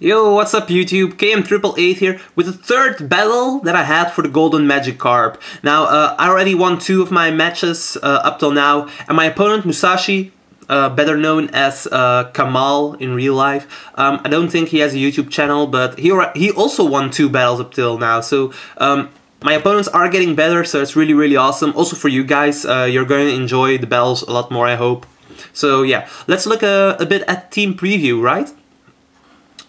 Yo, what's up YouTube? KM888 here with the third battle that I had for the Golden Magikarp. Now, I already won 2 of my matches up till now, and my opponent Musashi, better known as Kamal in real life. I don't think he has a YouTube channel, but he also won 2 battles up till now, so my opponents are getting better, so it's really awesome. Also for you guys, you're going to enjoy the battles a lot more, I hope. So yeah, let's look a bit at team preview, right?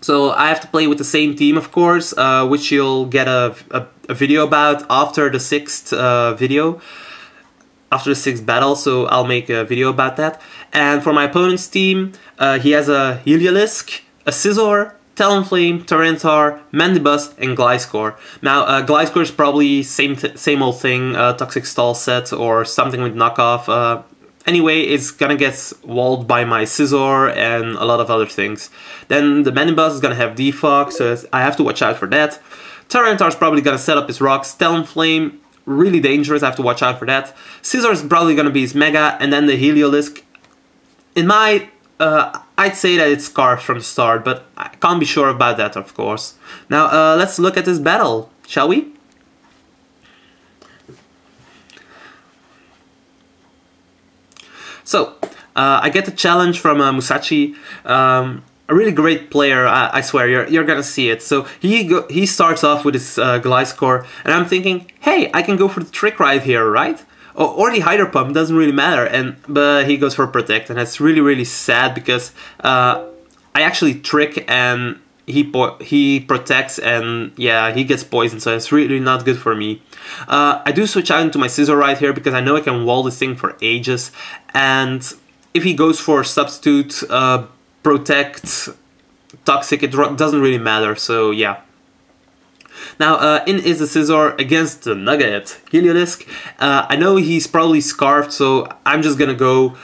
So I have to play with the same team, of course, which you'll get a video about after the 6th video, after the 6th battle, so I'll make a video about that. And for my opponent's team, he has a Heliolisk, a Scizor, Talonflame, Tyranitar, Mandibuzz, and Gliscor. Now, Gliscor is probably same old thing, Toxic Stall set or something with knockoff. Anyway, it's gonna get walled by my Scizor and a lot of other things. Then the Mandibuzz is gonna have Defog, so I have to watch out for that. Tyranitar is probably gonna set up his rocks. Talonflame, really dangerous, I have to watch out for that. Scizor is probably gonna be his Mega, and then the Heliolisk. In my, I'd say that it's Scarf from the start, but I can't be sure about that, of course. Now, let's look at this battle, shall we? So, I get the challenge from Musashi, a really great player, I swear, you're gonna see it. So, he starts off with his Gliscor, and I'm thinking, hey, I can go for the Trick right here, right? Or the Hydro Pump, doesn't really matter, but he goes for Protect, and that's really sad, because I actually Trick, and he protects, and yeah, he gets poisoned, so it's really not good for me. I do switch out into my Scizor right here because I know I can wall this thing for ages, and if he goes for Substitute, Protect, Toxic, it doesn't really matter, so yeah. Now, in is the Scizor against the Nugget, Heliolisk. I know he's probably Scarfed, so I'm just gonna go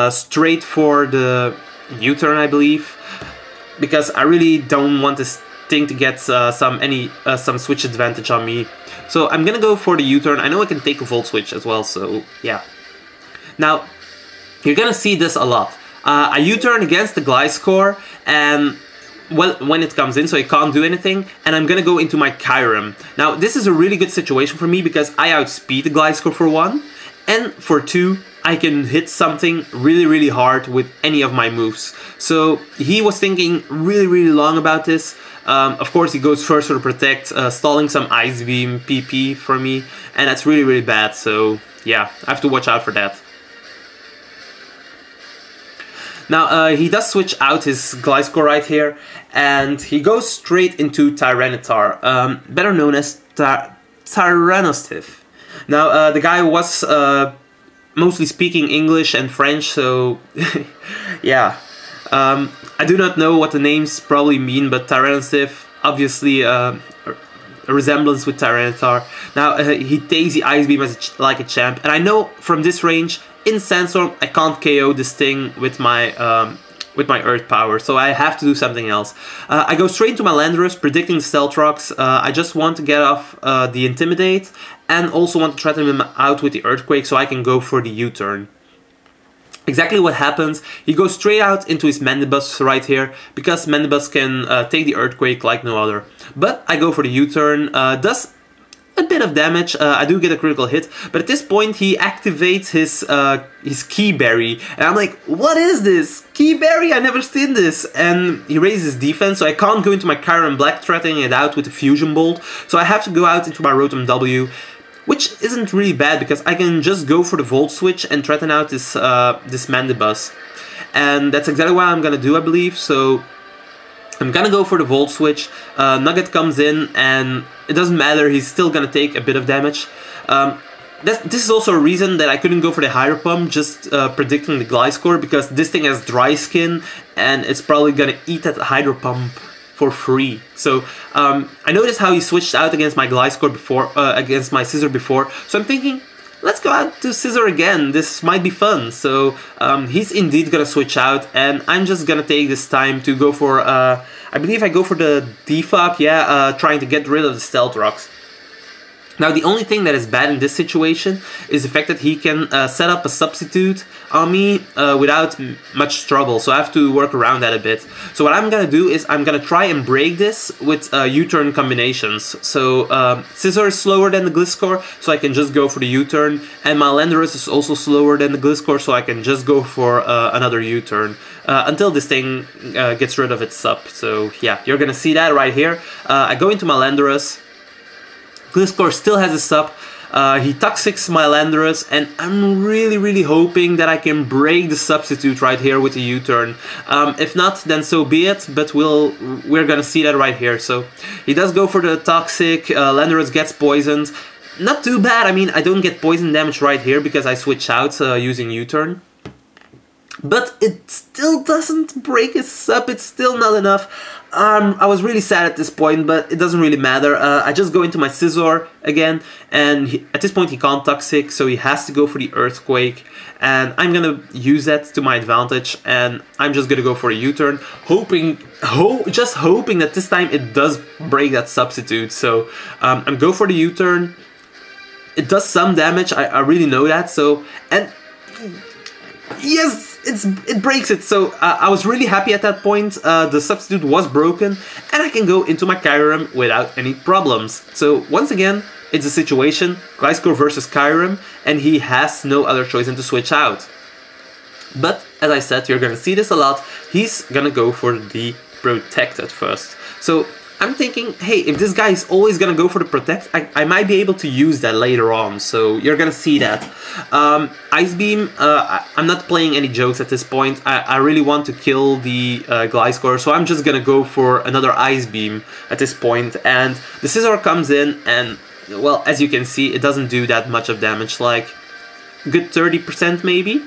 straight for the U-turn, I believe, because I really don't want this thing to get some switch advantage on me. So I'm gonna go for the U-turn. I know I can take a Volt Switch as well, so yeah. Now, you're gonna see this a lot. I U-turn against the Gliscor, and well, when it comes in, so it can't do anything, and I'm gonna go into my Kyurem. Now, this is a really good situation for me because I outspeed the Gliscor for 1, and for 2, I can hit something really hard with any of my moves. So he was thinking really long about this. Of course, he goes first for the Protect, stalling some Ice Beam PP for me, and that's really bad. So yeah, I have to watch out for that. Now, he does switch out his Gliscor right here, and he goes straight into Tyranitar, better known as Tyrannostiff. Now, the guy was mostly speaking English and French, so yeah. I do not know what the names probably mean, but Tyrannostiff, obviously a resemblance with Tyranitar. Now, he takes the Ice Beam like a champ, and I know from this range, in Sandstorm, I can't KO this thing with my Earth Power, so I have to do something else. I go straight into my Landorus, predicting the Stealth Rocks. I just want to get off the Intimidate, and also want to threaten him out with the Earthquake, so I can go for the U-turn. Exactly what happens, he goes straight out into his Mandibuzz right here, because Mandibuzz can take the Earthquake like no other. But I go for the U-turn, does a bit of damage, I do get a critical hit, but at this point he activates his Key Berry, and I'm like, what is this? Key Berry? I never seen this! And he raises defense, so I can't go into my Kyurem Black, threatening it out with the Fusion Bolt, so I have to go out into my Rotom W, which isn't really bad, because I can just go for the Volt Switch and threaten out this Mandibuzz. And that's exactly what I'm gonna do, I believe, so I'm gonna go for the Volt Switch. Nugget comes in, and it doesn't matter, he's still gonna take a bit of damage. This is also a reason that I couldn't go for the Hydro Pump, just predicting the Gliscor, because this thing has Dry Skin, and it's probably gonna eat that Hydro Pump for free. So I noticed how he switched out against my Gliscor before, against my Scizor before, so I'm thinking, let's go out to Scizor again, this might be fun. So he's indeed gonna switch out, and I'm just gonna take this time to go for, I believe I go for the Defog, yeah, trying to get rid of the Stealth Rocks. Now, the only thing that is bad in this situation is the fact that he can set up a substitute on me without much trouble, so I have to work around that a bit. So what I'm gonna do is I'm gonna try and break this with U-turn combinations. So Scizor is slower than the Gliscor, so I can just go for the U-turn, and my Landorus is also slower than the Gliscor, so I can just go for another U-turn until this thing gets rid of its sub. So yeah, you're gonna see that right here. I go into my Landorus. Gliscor still has a sub, he Toxics my Landorus, and I'm really hoping that I can break the substitute right here with the U-turn. If not, then so be it, but we're gonna see that right here. So he does go for the Toxic, Landorus gets poisoned. Not too bad, I mean, I don't get poison damage right here because I switch out using U-turn. But it still doesn't break his sub, it's still not enough. I was really sad at this point, but it doesn't really matter. I just go into my Scizor again, and at this point he can't Toxic, so he has to go for the Earthquake, and I'm gonna use that to my advantage, and I'm just gonna go for a U-turn, just hoping that this time it does break that substitute. So I'm go for the U-turn. It does some damage, I really know that, so, and yes! It breaks it, so I was really happy at that point. The substitute was broken, and I can go into my Kyurem without any problems. So once again, it's a situation, Gliscor versus Kyurem, and he has no other choice than to switch out. But, as I said, you're gonna see this a lot, he's gonna go for the Protect at first. So I'm thinking, hey, if this guy is always gonna go for the Protect, I might be able to use that later on, so you're gonna see that. Ice Beam, I'm not playing any jokes at this point. I really want to kill the Gliscor, so I'm just gonna go for another Ice Beam at this point, and the Scizor comes in, and, well, as you can see, it doesn't do that much of damage, like, good 30% maybe.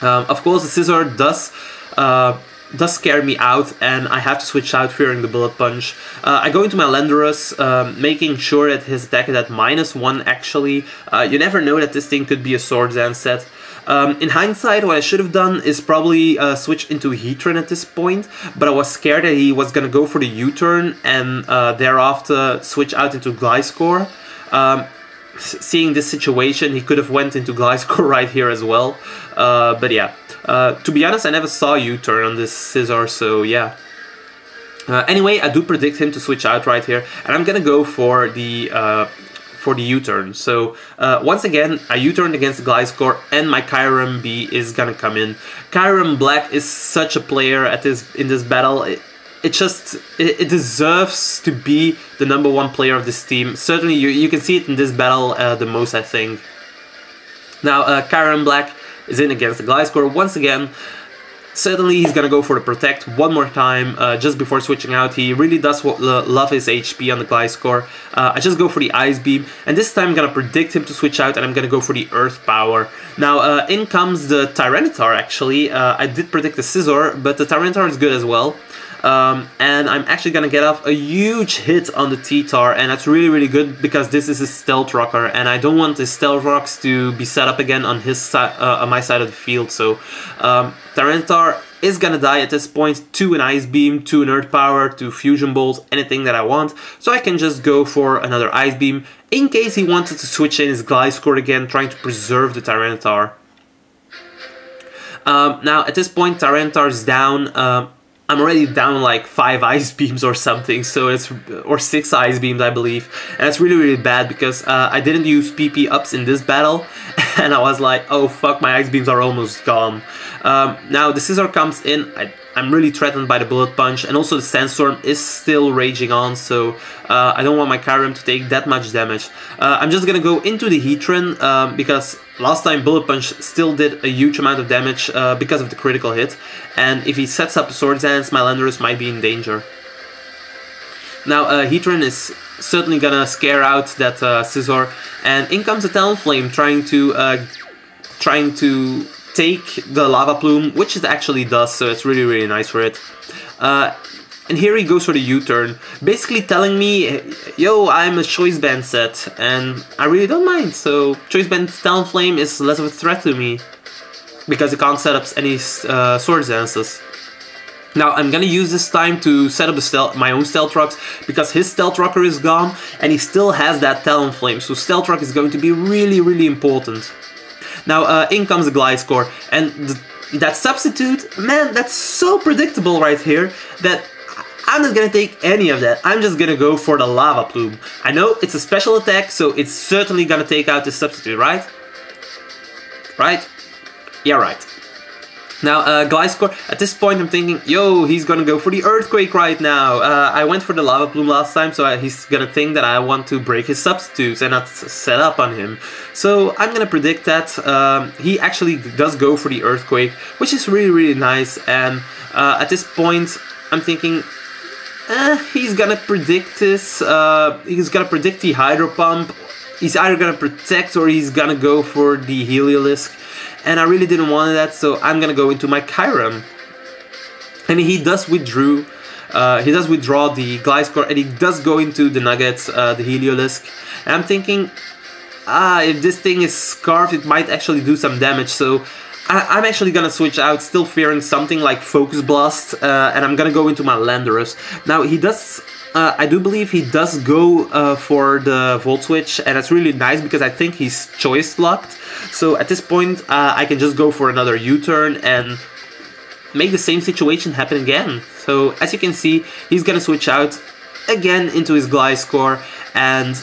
Of course, the Scizor does scare me out, and I have to switch out fearing the Bullet Punch. I go into my Landorus, making sure that his attack is at -1 actually. You never know that this thing could be a Swords Dance set. In hindsight, what I should have done is probably switch into Heatran at this point, but I was scared that he was gonna go for the U-turn and thereafter switch out into Gliscor. Seeing this situation, he could have went into Gliscor right here as well, but yeah. To be honest, I never saw U-turn on this Scizor, so yeah. Anyway, I do predict him to switch out right here, and I'm gonna go for the U-turn. So once again, I U-turned against Gliscor, and my Kyurem B is gonna come in. Kyurem Black is such a player in this battle. It deserves to be the #1 player of this team. Certainly, you can see it in this battle the most, I think. Now, Kyurem Black is in against the Gliscor once again. Certainly he's gonna go for the Protect one more time just before switching out. He really does love his HP on the Gliscor. I just go for the Ice Beam, and this time I'm gonna predict him to switch out, and I'm gonna go for the Earth Power. Now in comes the Tyranitar actually. I did predict the Scizor, but the Tyranitar is good as well. And I'm actually gonna get off a huge hit on the T-Tar, and that's really good because this is a Stealth Rocker, and I don't want the Stealth Rocks to be set up again on his side, on my side of the field. So Tyranitar is gonna die at this point to an Ice Beam, to an Earth Power, to Fusion Bolt, anything that I want. So I can just go for another Ice Beam in case he wanted to switch in his Gliscor again, trying to preserve the Tyranitar. Now at this point, Tyranitar is down. I'm already down like 5 Ice Beams or something, so or 6 Ice Beams I believe, and it's really bad because I didn't use PP ups in this battle, and I was like, oh fuck, my Ice Beams are almost gone. Now the Scizor comes in. I'm really threatened by the Bullet Punch, and also the Sandstorm is still raging on, so I don't want my Kyurem to take that much damage. I'm just gonna go into the Heatran because last time Bullet Punch still did a huge amount of damage because of the critical hit, and if he sets up a Swords Dance, my Landorus might be in danger. Now Heatran is certainly gonna scare out that Scizor, and in comes a Talonflame trying to take the Lava Plume, which it actually does, so it's really nice for it. And here he goes for the U-turn, basically telling me, yo, I'm a Choice Band set, and I really don't mind, so Choice Band Talonflame is less of a threat to me, because it can't set up any Swords Dances. Now I'm gonna use this time to set up my own Stealth Rocks, because his Stealth Rocker is gone and he still has that Talonflame, so Stealth Rock is going to be really important. Now in comes the Gliscor, and that substitute, man, that's so predictable right here that I'm not gonna take any of that. I'm just gonna go for the Lava Plume. I know it's a special attack, so it's certainly gonna take out the substitute, right? Right? Yeah, right. Now, Gliscor, at this point I'm thinking, yo, he's gonna go for the Earthquake right now. I went for the Lava Plume last time, so he's gonna think that I want to break his substitutes and not set up on him. So I'm gonna predict that he actually does go for the Earthquake, which is really nice. And at this point, I'm thinking, he's gonna predict this. He's gonna predict the Hydro Pump. He's either gonna protect or he's gonna go for the Heliolisk. And I really didn't want that, so I'm gonna go into my Kyurem. And he does withdraw the Gliscor, and he does go into the Nugget, the Heliolisk. And I'm thinking, if this thing is Scarfed, it might actually do some damage, so I'm actually gonna switch out, still fearing something like Focus Blast, and I'm gonna go into my Landorus. Now he does, I do believe he does go for the Volt Switch, and that's really nice because I think he's choice locked. So at this point, I can just go for another U-turn and make the same situation happen again. So as you can see, he's gonna switch out again into his Gliscor, and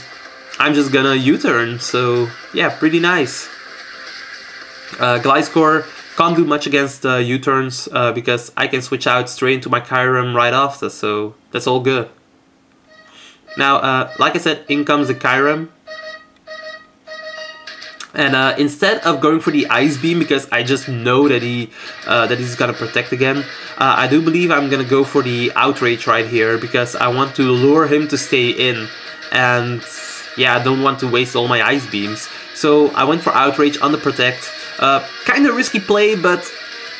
I'm just gonna U-turn. So yeah, pretty nice. Gliscor can't do much against U-turns because I can switch out straight into my Kyurem right after, so that's all good. Now, like I said, in comes the Kyurem. And instead of going for the Ice Beam, because I just know that he's gonna protect again, I do believe I'm gonna go for the Outrage right here, because I want to lure him to stay in. And yeah, I don't want to waste all my Ice Beams. So I went for Outrage on the Protect. Kind of risky play, but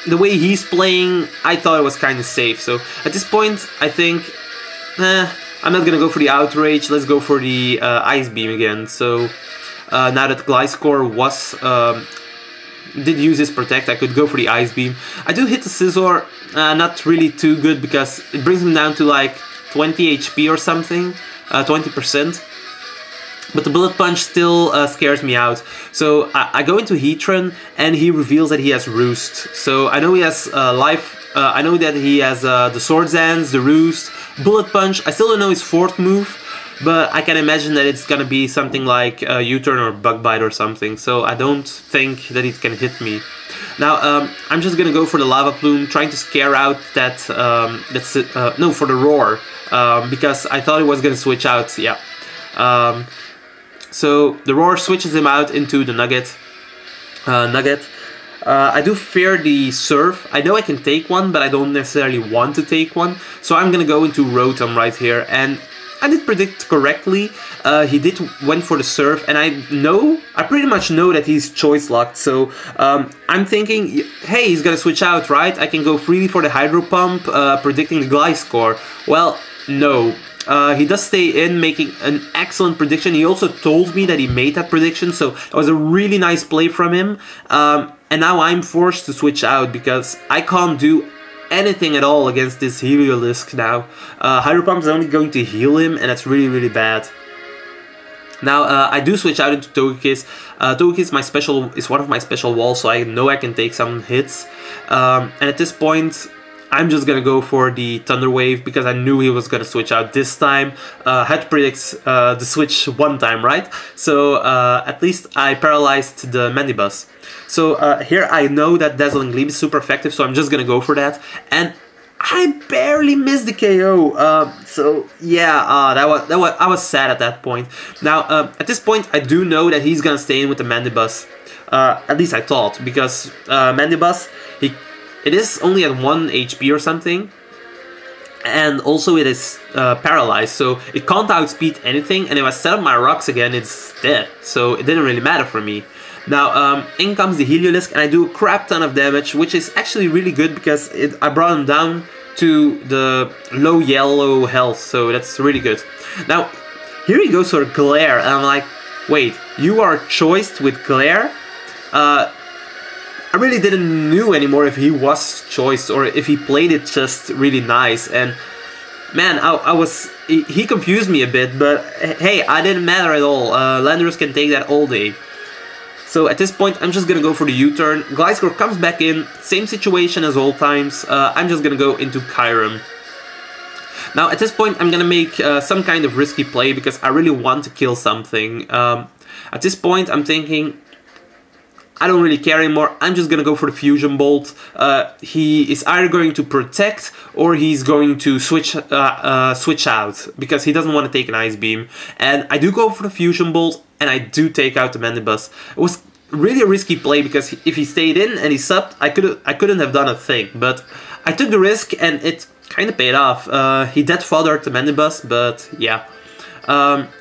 the way he's playing, I thought it was kind of safe. So at this point, I think, I'm not gonna go for the Outrage, let's go for the Ice Beam again. So now that Gliscor did use his Protect, I could go for the Ice Beam. I do hit the Scizor, not really too good because it brings him down to like 20 HP or something, 20%. But the Bullet Punch still scares me out. So I go into Heatran and he reveals that he has Roost. So I know he has I know that he has the Swords Dance, the Roost, Bullet Punch. I still don't know his fourth move, but I can imagine that it's gonna be something like U-turn or Bug Bite or something. So I don't think that it can hit me. Now I'm just gonna go for the Lava Plume, trying to scare out that no, for the Roar, because I thought it was gonna switch out. Yeah. So the Roar switches him out into the Nugget. I do fear the Surf. I know I can take one, but I don't necessarily want to take one. So I'm gonna go into Rotom right here, and I did predict correctly. He went for the Surf, and I pretty much know that he's choice locked. So I'm thinking, hey, he's gonna switch out, right? I can go freely for the Hydro Pump, predicting the Gliscor. Well, no. He does stay in, making an excellent prediction. He also told me that he made that prediction, so it was a really nice play from him. And now I'm forced to switch out because I can't do anything at all against this Heliolisk now. Hydro Pump is only going to heal him, and that's really bad. Now I do switch out into Togekiss. Togekiss is one of my special walls, so I know I can take some hits. And at this point, I'm just gonna go for the Thunder Wave because I knew he was gonna switch out this time. Had to predict the switch one time, right? So at least I paralyzed the Mandibuzz. So here I know that Dazzling Gleam is super effective, so I'm just gonna go for that. And I barely missed the KO. So yeah, I was sad at that point. Now at this point, I do know that he's gonna stay in with the Mandibuzz. At least I thought, because Mandibuzz, it is only at 1 HP or something, and also it is paralyzed, so it can't outspeed anything, and if I set up my rocks again, it's dead, so it didn't really matter for me. Now, in comes the Heliolisk, and I do a crap ton of damage, which is actually really good because I brought him down to the low yellow health, so that's really good. Now, here he goes for Glare, and I'm like, wait, you are choiced with Glare? I really didn't know anymore if he was choice or if he played it just really nice. And man, he confused me a bit, but hey, I didn't matter at all. Landorus can take that all day. So at this point, I'm just gonna go for the U-turn. Gliscor comes back in, same situation as all times. I'm just gonna go into Kyurem. Now at this point, I'm gonna make some kind of risky play because I really want to kill something. At this point, I'm thinking, I don't really care anymore. I'm just gonna go for the Fusion Bolt. He is either going to protect or he's going to switch out because he doesn't want to take an Ice Beam. And I do go for the Fusion Bolt and I do take out the Mandibuzz. It was really a risky play because if he stayed in and he subbed, I couldn't have done a thing. But I took the risk and it kind of paid off. He dead fothered the Mandibuzz, but yeah.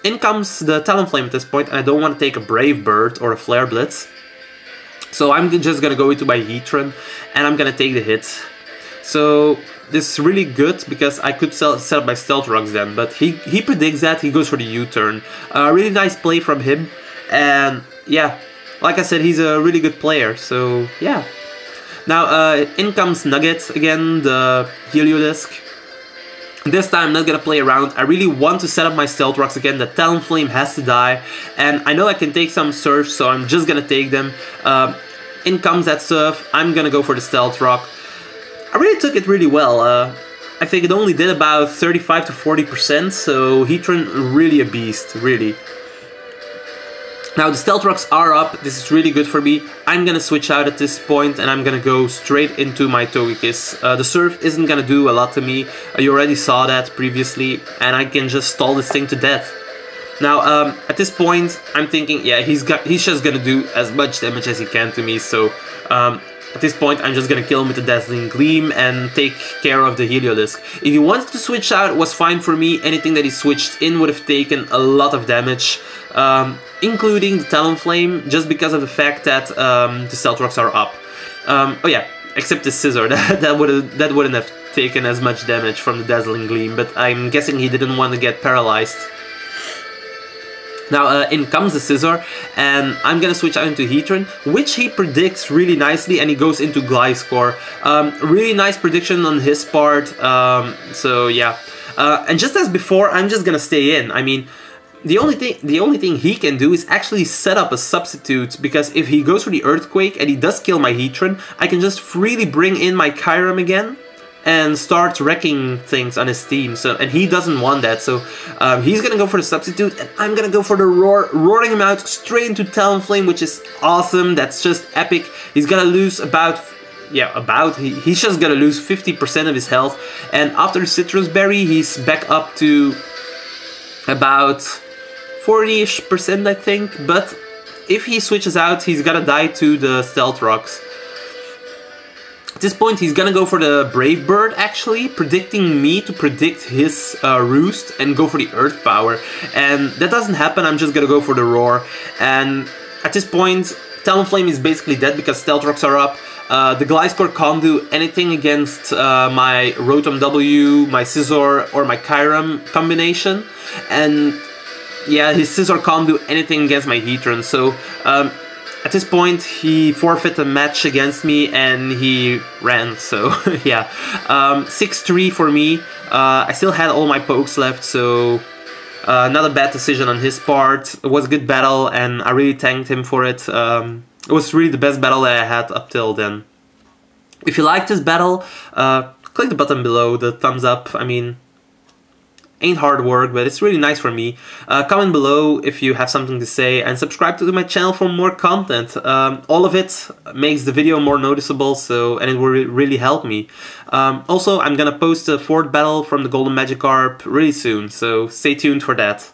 In comes the Talonflame at this point, and I don't want to take a Brave Bird or a Flare Blitz. So I'm just gonna go into my Heatran, and I'm gonna take the hit. So this is really good because I could set up my Stealth Rocks then, but he predicts that, he goes for the U-turn. Really nice play from him, and yeah, like I said, he's a really good player, so yeah. Now in comes Nugget again, the Heliodisc. This time I'm not gonna play around. I really want to set up my Stealth Rocks again. The Talonflame has to die, and I know I can take some Surf, so I'm just gonna take them. In comes that Surf. I'm gonna go for the Stealth Rock. I really took it really well. I think it only did about 35 to 40%, so Heatran really a beast, really. Now the Stealth Rocks are up, this is really good for me. I'm gonna switch out at this point and I'm gonna go straight into my Togekiss. The Surf isn't gonna do a lot to me, you already saw that previously, and I can just stall this thing to death. Now at this point I'm thinking, yeah, he's just gonna do as much damage as he can to me, so at this point I'm just gonna kill him with the Dazzling Gleam and take care of the Heliodisc. If he wanted to switch out, it was fine for me. Anything that he switched in would have taken a lot of damage. Including the Talonflame, just because of the fact that the Stealth Rocks are up. Oh yeah, except the Scizor, that wouldn't have taken as much damage from the Dazzling Gleam, but I'm guessing he didn't want to get paralyzed. Now in comes the Scizor, and I'm gonna switch out into Heatran, which he predicts really nicely, and he goes into Gliscor. Really nice prediction on his part, so yeah. And just as before, I'm just gonna stay in. I mean, the only thing he can do is actually set up a substitute, because if he goes for the Earthquake and he does kill my Heatran, I can just freely bring in my Kyurem again and start wrecking things on his team. So, and he doesn't want that, so he's gonna go for the substitute, and I'm gonna go for the Roar, roaring him out straight into Talonflame, which is awesome. That's just epic. He's gonna lose he's just gonna lose 50% of his health, and after the Citrus Berry, he's back up to about 40-ish%, I think, but if he switches out, he's gonna die to the Stealth Rocks. At this point, he's gonna go for the Brave Bird, actually, predicting me to predict his Roost and go for the Earth Power. And that doesn't happen, I'm just gonna go for the Roar. And at this point, Talonflame is basically dead because Stealth Rocks are up. The Gliscor can't do anything against my Rotom W, my Scizor, or my Kyurem combination. And yeah, his Scizor can't do anything against my Heatran, so at this point he forfeit a match against me and he ran, so yeah. 6-3 for me. I still had all my pokes left, so not a bad decision on his part. It was a good battle and I really thanked him for it. It was really the best battle that I had up till then. If you liked this battle, click the button below, the thumbs up. I mean, ain't hard work, but it's really nice for me. Comment below if you have something to say, and subscribe to my channel for more content. All of it makes the video more noticeable, and it will really help me. Also, I'm gonna post a 4th battle from the Golden Magikarp really soon, so stay tuned for that.